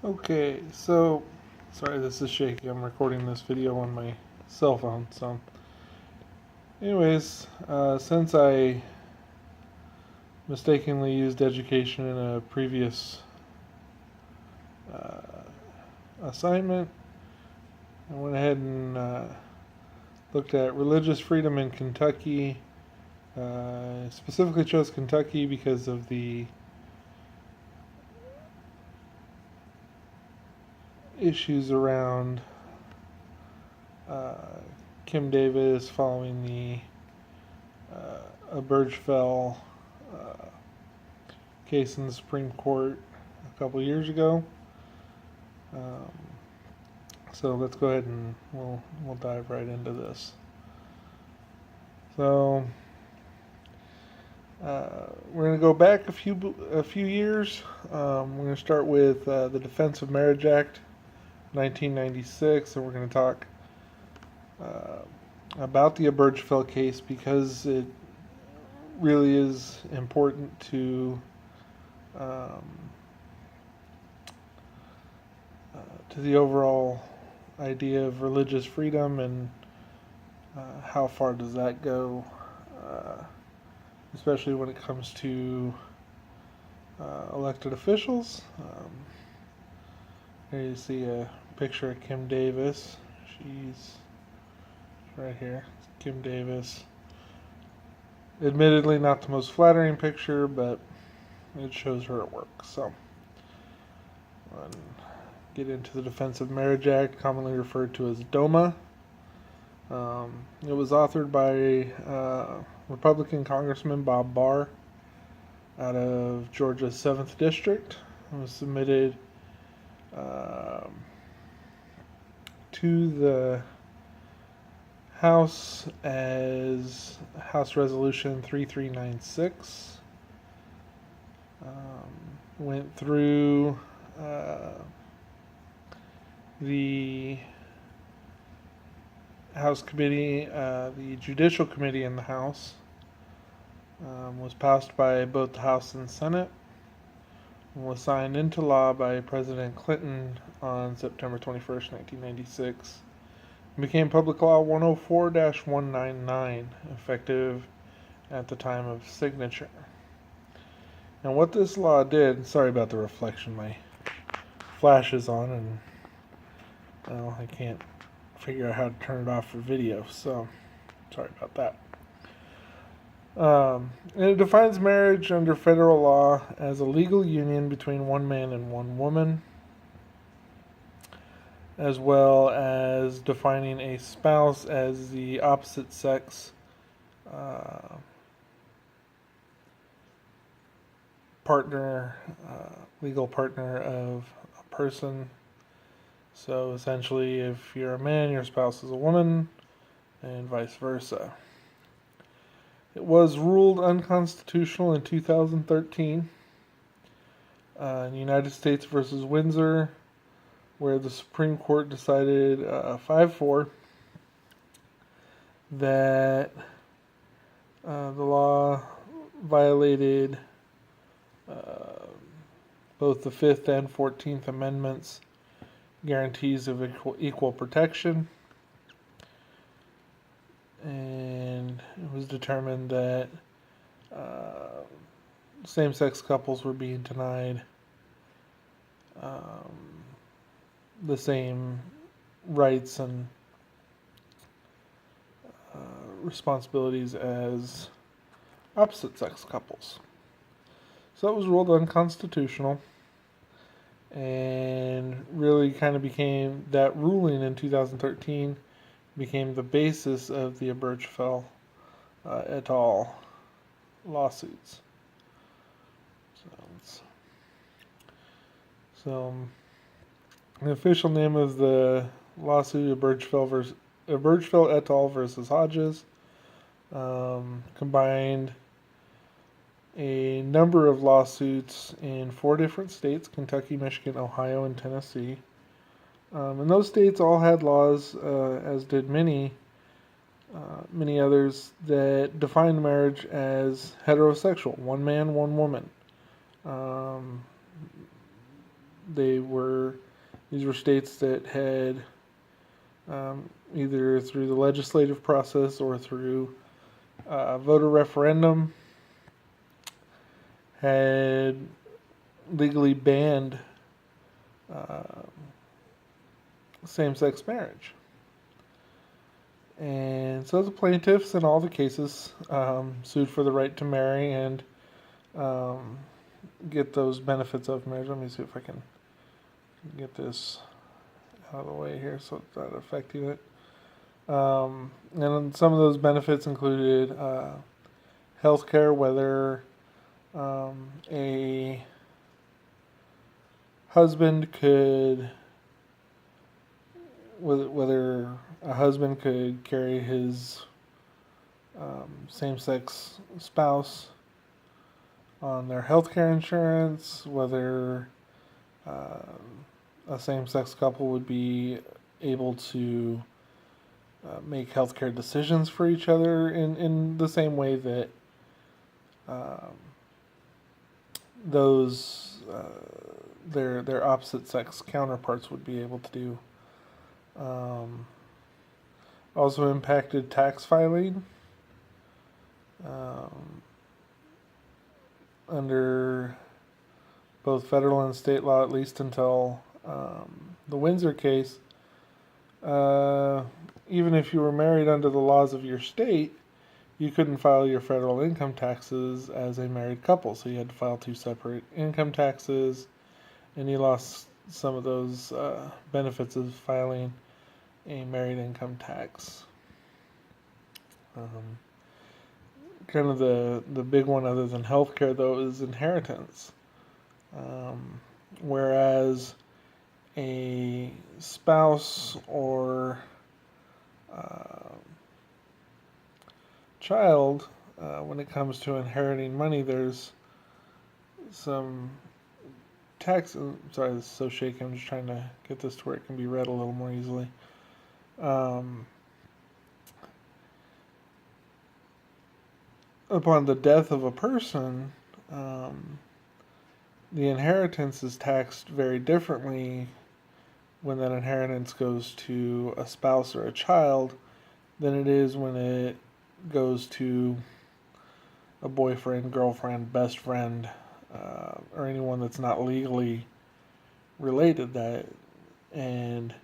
Okay, so sorry, this is shaky. I'm recording this video on my cell phone. So, anyways, since I mistakenly used education in a previous uh, assignment, I went ahead and looked at religious freedom in Kentucky. Specifically chose Kentucky because of the issues around uh, Kim Davis following the Obergefell uh, case in the Supreme Court a couple years ago. Um, so let's go ahead and we'll dive right into this. So we're going to go back a few years. We're going to start with the Defense of Marriage Act, 1996, and we're going to talk uh, about the Obergefell case because it really is important um, to the overall idea of religious freedom and how far does that go, especially when it comes to elected officials. Here you see a picture of Kim Davis. She's right here. Kim Davis. Admittedly, not the most flattering picture, but it shows her at work. So, get into the Defense of Marriage Act, commonly referred to as DOMA. It was authored by Republican Congressman Bob Barr out of Georgia's 7th District. It was submitted um, to the House as House Resolution 3396. Went through the House Committee, the Judicial Committee in the House, was passed by both the House and Senate, and was signed into law by President Clinton on September 21st, 1996, and became Public Law 104-199, effective at the time of signature. And what this law did, sorry about the reflection, my flash is on and well, I can't figure out how to turn it off for video, so sorry about that. And it defines marriage under federal law as a legal union between one man and one woman, as well as defining a spouse as the opposite sex partner, legal partner of a person. So essentially, if you're a man, your spouse is a woman, and vice versa. It was ruled unconstitutional in 2013 in United States versus Windsor, where the Supreme Court decided 5-4 that the law violated both the Fifth and 14th Amendments guarantees of equal protection, and it was determined that same-sex couples were being denied the same rights and responsibilities as opposite-sex couples. So it was ruled unconstitutional, and really kind of became, that ruling in 2013 became the basis of the Obergefell et al. Lawsuits. So the official name of the lawsuit, Obergefell et al. Versus Hodges, combined a number of lawsuits in 4 different states: Kentucky, Michigan, Ohio, and Tennessee. And those states all had laws, as did many others, that defined marriage as heterosexual, one man, one woman. these were states that had either through the legislative process or through voter referendum had legally banned uh, same-sex marriage. And so the plaintiffs in all the cases sued for the right to marry and um, get those benefits of marriage. Let me see if I can get this out of the way here so it's not affecting it. And some of those benefits included health care, whether a husband could, whether a husband could carry his same-sex spouse on their health care insurance, whether uh, a same-sex couple would be able to make healthcare decisions for each other in the same way that um, those their opposite sex counterparts would be able to do. Um, Also impacted tax filing um, under both federal and state law, at least until the Windsor case. Uh, Even if you were married under the laws of your state, you couldn't file your federal income taxes as a married couple. So you had to file two separate income taxes, and you lost some of those benefits of filing a married income tax. Um, Kind of the big one, other than healthcare, though, is inheritance. Whereas a spouse or uh, child, when it comes to inheriting money, there's some tax. Sorry, this is so shaky. I'm just trying to get this to where it can be read a little more easily. Upon the death of a person, the inheritance is taxed very differently when that inheritance goes to a spouse or a child than it is when it goes to a boyfriend, girlfriend, best friend, or anyone that's not legally related. That and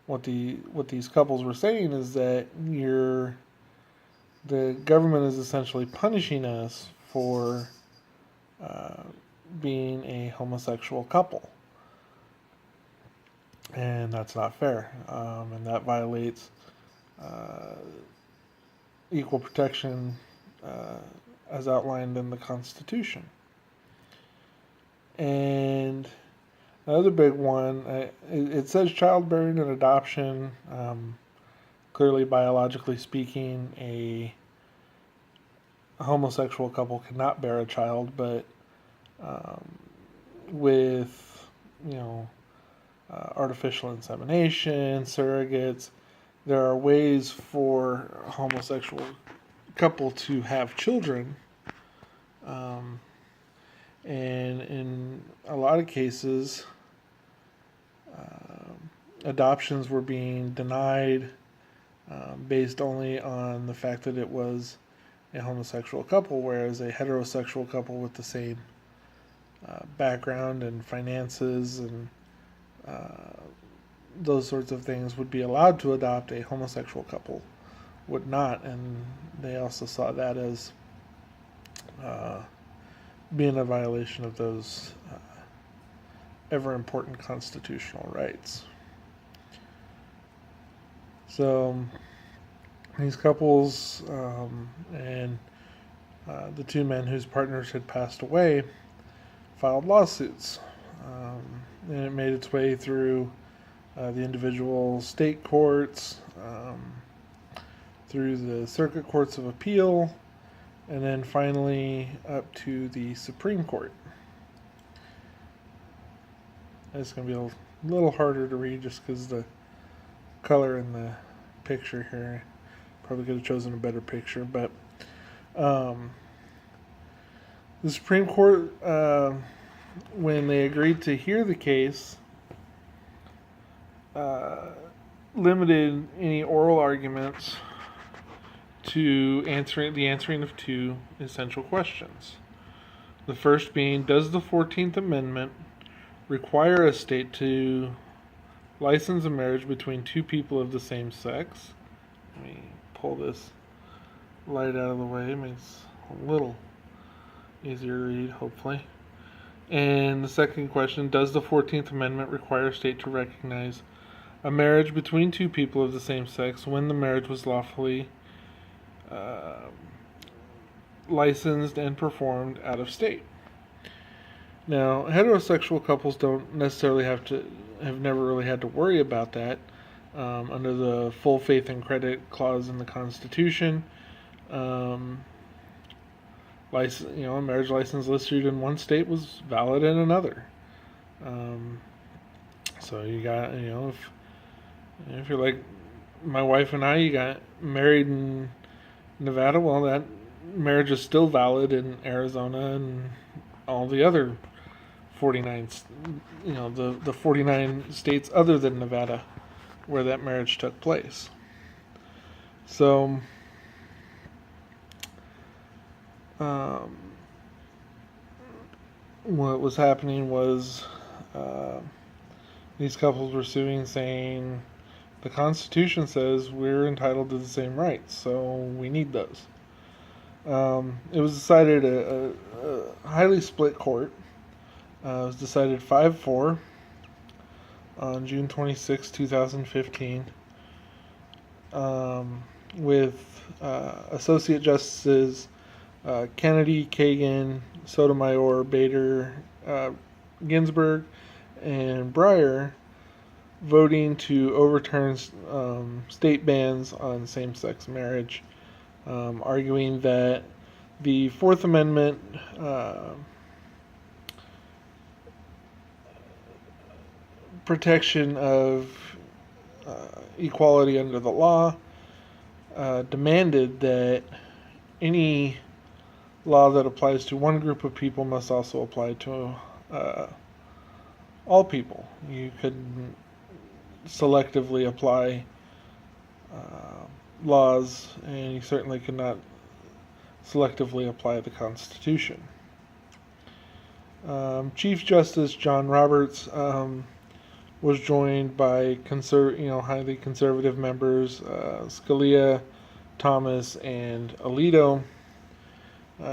what these couples were saying is that the government is essentially punishing us for uh, being a homosexual couple, and that's not fair, and that violates uh, equal protection as outlined in the Constitution. And another big one, it says childbearing and adoption. Clearly, biologically speaking, a homosexual couple cannot bear a child, but um, with artificial insemination, surrogates, there are ways for a homosexual couple to have children, and in a lot of cases, adoptions were being denied based only on the fact that it was a homosexual couple, whereas a heterosexual couple with the same background and finances and those sorts of things would be allowed to adopt. A homosexual couple would not, and they also saw that as being a violation of those ever important constitutional rights. So these couples and the two men whose partners had passed away filed lawsuits, and it made its way through the individual state courts, through the circuit courts of appeal, and then finally up to the Supreme Court. It's going to be a little harder to read just because the color in the picture here. Probably could have chosen a better picture, but the Supreme Court when they agreed to hear the case, limited any oral arguments to answering of two essential questions. The first being, does the 14th Amendment require a state to license a marriage between two people of the same sex? Let me pull this light out of the way. It makes it a little easier to read, hopefully. And the second question, does the 14th Amendment require a state to recognize a marriage between two people of the same sex when the marriage was lawfully licensed and performed out of state? Now, heterosexual couples don't necessarily have never really had to worry about that. Under the full faith and credit clause in the Constitution, a marriage license issued in one state was valid in another. So you got, if you're like my wife and I, you got married in Nevada, well, that marriage is still valid in Arizona and all the other 49, the 49 states other than Nevada where that marriage took place. So, what was happening was these couples were suing, saying the Constitution says we're entitled to the same rights, so we need those. It was decided a highly split court. It was decided 5-4 on June 26, 2015, with Associate Justices Kennedy, Kagan, Sotomayor, Bader, Ginsburg, and Breyer voting to overturn state bans on same-sex marriage, arguing that the Fourth Amendment protection of equality under the law demanded that any law that applies to one group of people must also apply to all people. You couldn't selectively apply laws, and you certainly could not selectively apply the Constitution. Chief Justice John Roberts was joined by highly conservative members, Scalia, Thomas, and Alito,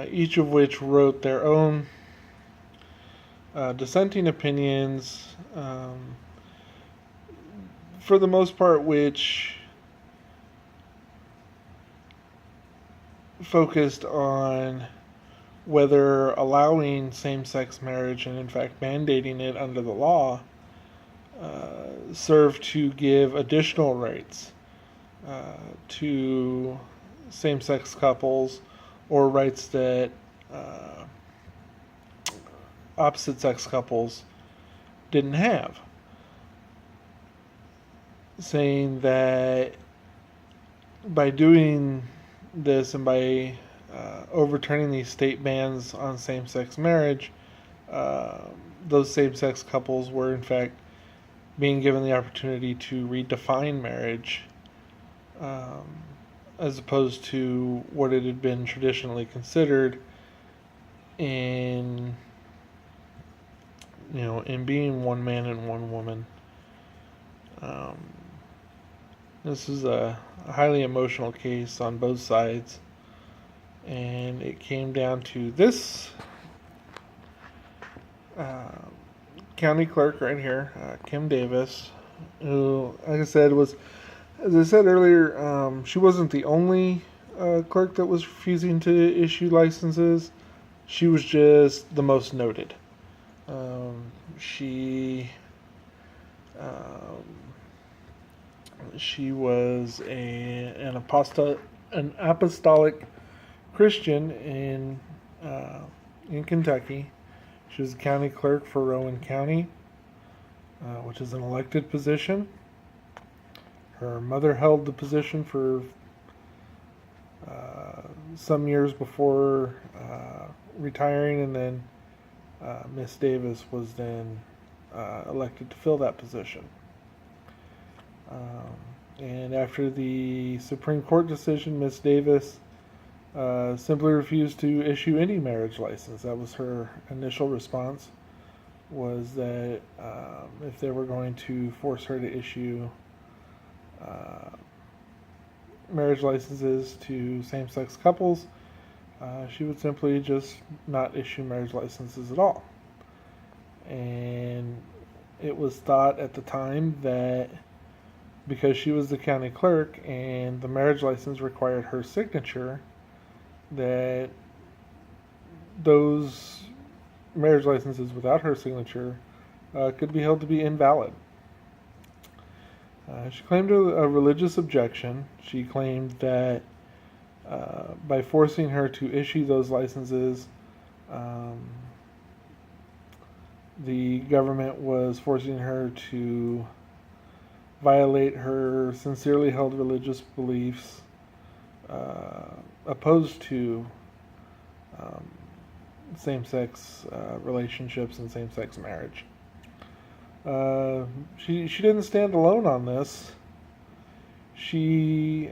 each of which wrote their own dissenting opinions, for the most part, which focused on whether allowing same-sex marriage and, in fact, mandating it under the law served to give additional rights to same-sex couples, or rights that opposite-sex couples didn't have, saying that by doing this and by overturning these state bans on same-sex marriage, those same-sex couples were in fact being given the opportunity to redefine marriage, as opposed to what it had been traditionally considered in being one man and one woman. This is a highly emotional case on both sides, and it came down to this county clerk right here, Kim Davis, who, like I said, as I said earlier, she wasn't the only clerk that was refusing to issue licenses. She was just the most noted. She was an apostolic Christian in Kentucky. She was the county clerk for Rowan County, which is an elected position. Her mother held the position for some years before retiring, and then Miss Davis was then elected to fill that position. And after the Supreme Court decision, Miss Davis simply refused to issue any marriage license. That was her initial response, was that if they were going to force her to issue marriage licenses to same-sex couples, she would simply just not issue marriage licenses at all. And it was thought at the time that because she was the county clerk and the marriage license required her signature, that those marriage licenses without her signature could be held to be invalid. She claimed a religious objection. She claimed that by forcing her to issue those licenses, the government was forcing her to violate her sincerely held religious beliefs opposed to same-sex relationships and same-sex marriage. She didn't stand alone on this. She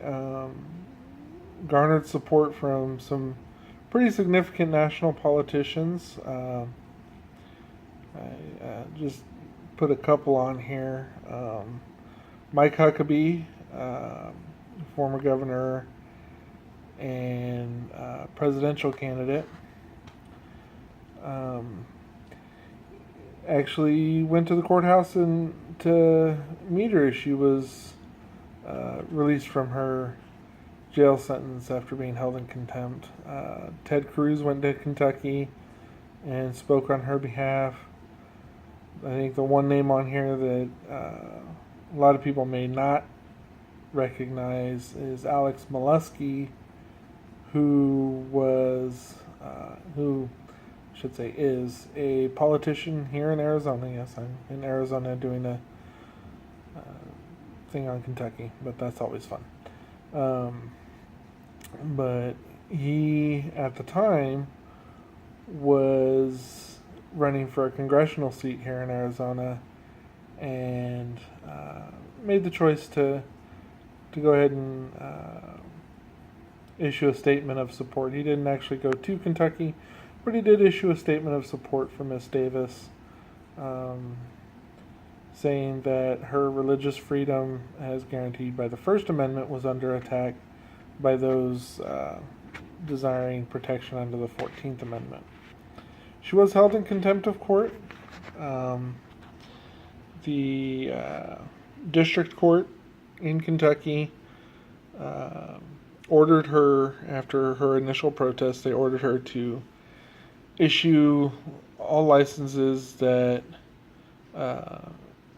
garnered support from some pretty significant national politicians. I just put a couple on here. Mike Huckabee, former governor and presidential candidate, actually went to the courthouse and to meet her as she was released from her jail sentence after being held in contempt. Ted Cruz went to Kentucky and spoke on her behalf. I think the one name on here that a lot of people may not recognize is Alex Molesky, who is a politician here in Arizona. Yes, I'm in Arizona doing a thing on Kentucky, but that's always fun. But he, at the time, was running for a congressional seat here in Arizona, and made the choice to go ahead and issue a statement of support. He didn't actually go to Kentucky, but he did issue a statement of support for Miss Davis, saying that her religious freedom, as guaranteed by the First Amendment, was under attack by those desiring protection under the 14th Amendment. She was held in contempt of court. The district court in Kentucky ordered her, after her initial protest, they ordered her to issue all licenses that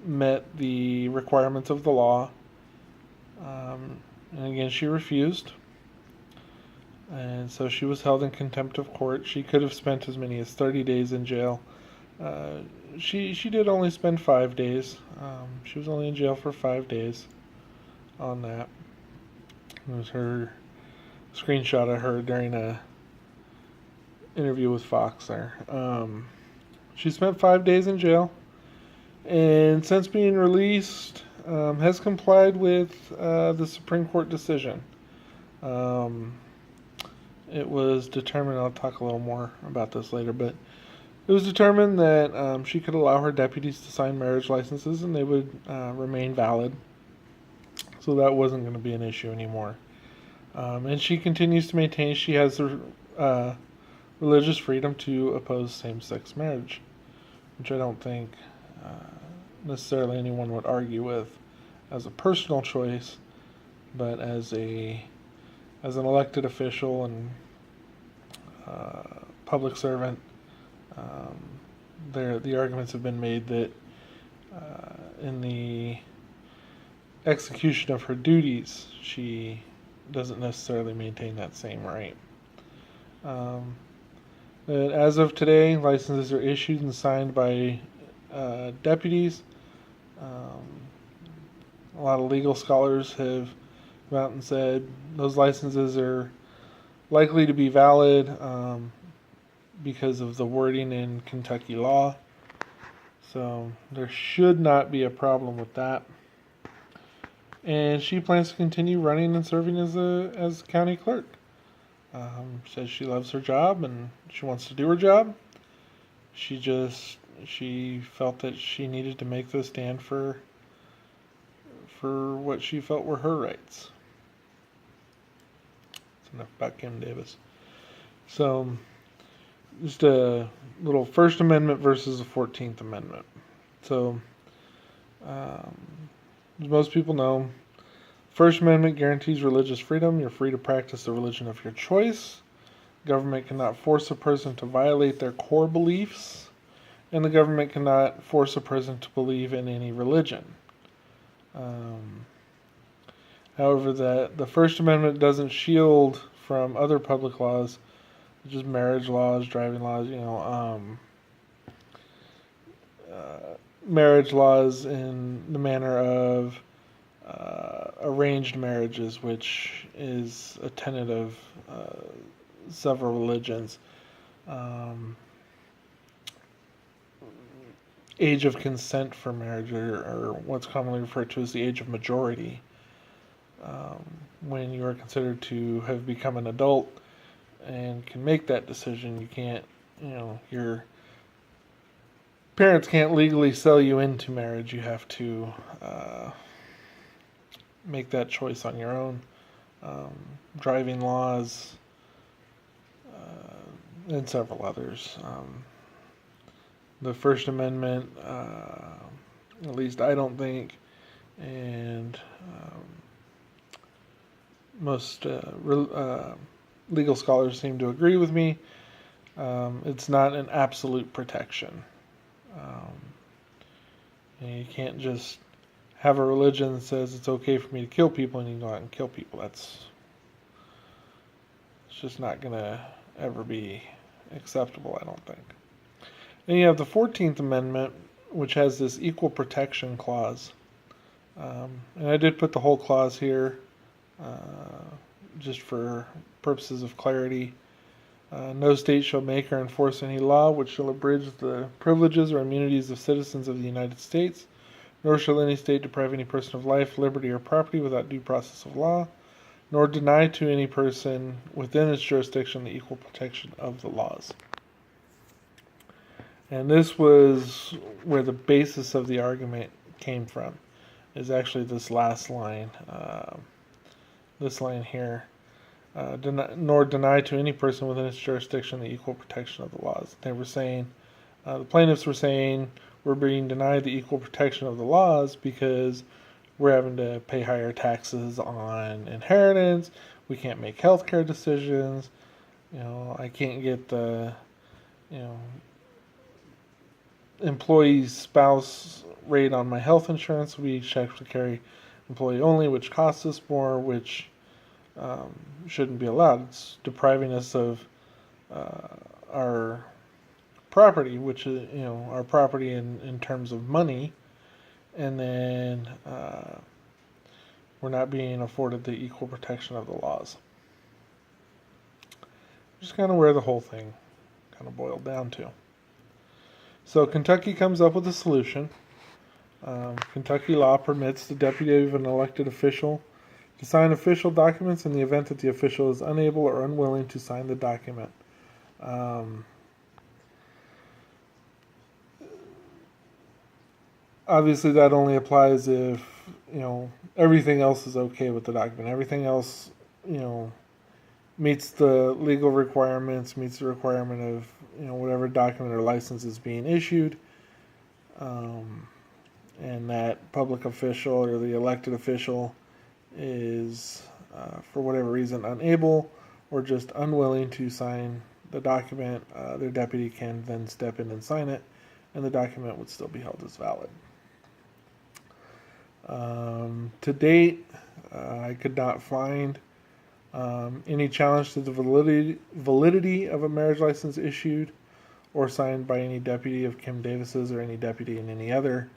met the requirements of the law. And again, she refused. And so she was held in contempt of court. She could have spent as many as 30 days in jail. She did only spend 5 days. She was only in jail for 5 days on that. It was her screenshot of her during a interview with Fox there. She spent 5 days in jail, and since being released, has complied with the Supreme Court decision. It was determined, I'll talk a little more about this later, but it was determined that she could allow her deputies to sign marriage licenses and they would remain valid. So that wasn't going to be an issue anymore. And she continues to maintain she has the religious freedom to oppose same-sex marriage, which I don't think necessarily anyone would argue with as a personal choice, but as an elected official and public servant, the arguments have been made that in the execution of her duties, she doesn't necessarily maintain that same right. As of today, licenses are issued and signed by deputies. A lot of legal scholars have come out and said those licenses are likely to be valid. because of the wording in Kentucky law. So there should not be a problem with that. And she plans to continue running and serving as county clerk. Says she loves her job and she wants to do her job. She felt that she needed to make the stand for what she felt were her rights. That's enough about Kim Davis. So, just a little First Amendment versus the 14th Amendment. So, as most people know, First Amendment guarantees religious freedom. You're free to practice the religion of your choice. Government cannot force a person to violate their core beliefs, and the government cannot force a person to believe in any religion. However, the First Amendment doesn't shield from other public laws, such as marriage laws, driving laws, marriage laws in the manner of arranged marriages, which is a tenet of several religions. Age of consent for marriage, or what's commonly referred to as the age of majority. When you are considered to have become an adult and can make that decision, you can't, your parents can't legally sell you into marriage. You have to make that choice on your own. Driving laws, and several others. The First Amendment, at least I don't think, and most legal scholars seem to agree with me, it's not an absolute protection. You can't just have a religion that says it's okay for me to kill people and you go out and kill people. It's just not going to ever be acceptable, I don't think. Then you have the 14th Amendment, which has this equal protection clause. And I did put the whole clause here just for purposes of clarity. No state shall make or enforce any law which shall abridge the privileges or immunities of citizens of the United States, nor shall any state deprive any person of life, liberty, or property without due process of law, nor deny to any person within its jurisdiction the equal protection of the laws. And this was where the basis of the argument came from, is actually this last line, this line here. Nor deny to any person within its jurisdiction the equal protection of the laws. They were saying, the plaintiffs were saying, we're being denied the equal protection of the laws because we're having to pay higher taxes on inheritance. We can't make healthcare decisions. I can't get the, employee's spouse rate on my health insurance. We actually carry employee only, which costs us more, which shouldn't be allowed. It's depriving us of our property, which is, our property in terms of money, and then we're not being afforded the equal protection of the laws. Just kind of where the whole thing kind of boiled down to. So Kentucky comes up with a solution. Kentucky law permits the deputy of an elected official to sign official documents in the event that the official is unable or unwilling to sign the document. Obviously, that only applies if, everything else is okay with the document. Everything else, meets the legal requirements, meets the requirement of, whatever document or license is being issued. And that public official or the elected official is, for whatever reason, unable or just unwilling to sign the document, their deputy can then step in and sign it, and the document would still be held as valid. To date, I could not find any challenge to the validity of a marriage license issued or signed by any deputy of Kim Davis's or any deputy in any other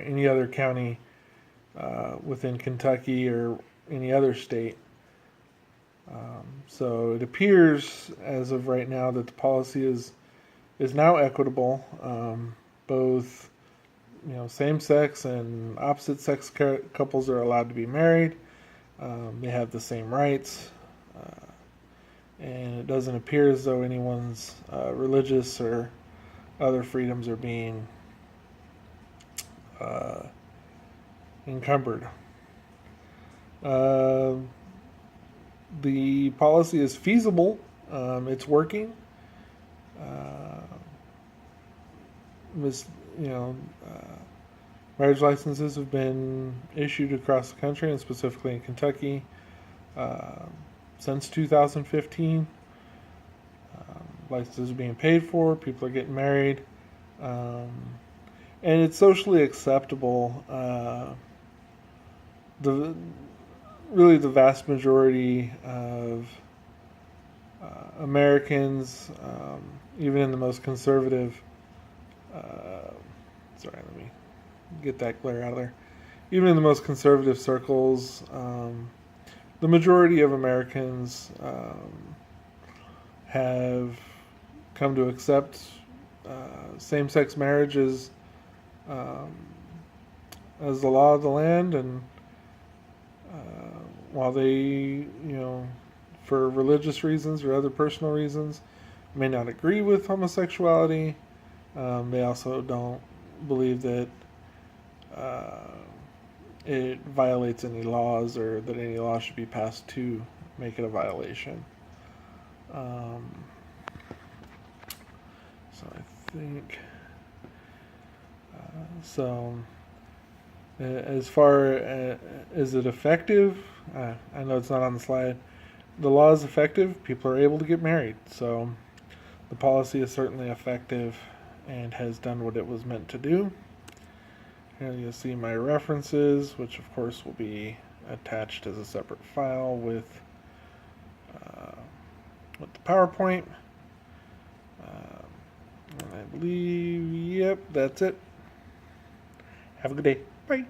any other county within Kentucky or any other state. So it appears, as of right now, that the policy is now equitable. Both, same-sex and opposite-sex couples are allowed to be married. They have the same rights, and it doesn't appear as though anyone's religious or other freedoms are being encumbered. The policy is feasible. It's working. Marriage licenses have been issued across the country, and specifically in Kentucky, since 2015. Licenses are being paid for. People are getting married, and it's socially acceptable. The vast majority of Americans, even in the most conservative, let me get that glare out of there. Even in the most conservative circles, the majority of Americans have come to accept same-sex marriage as the law of the land, and while they, for religious reasons or other personal reasons, may not agree with homosexuality, they also don't believe that it violates any laws, or that any law should be passed to make it a violation. So I think as far as it effective, I know it's not on the slide. The law is effective. People are able to get married. So the policy is certainly effective and has done what it was meant to do. Here you'll see my references, which of course will be attached as a separate file with the PowerPoint. And I believe, yep, that's it. Have a good day. Bye.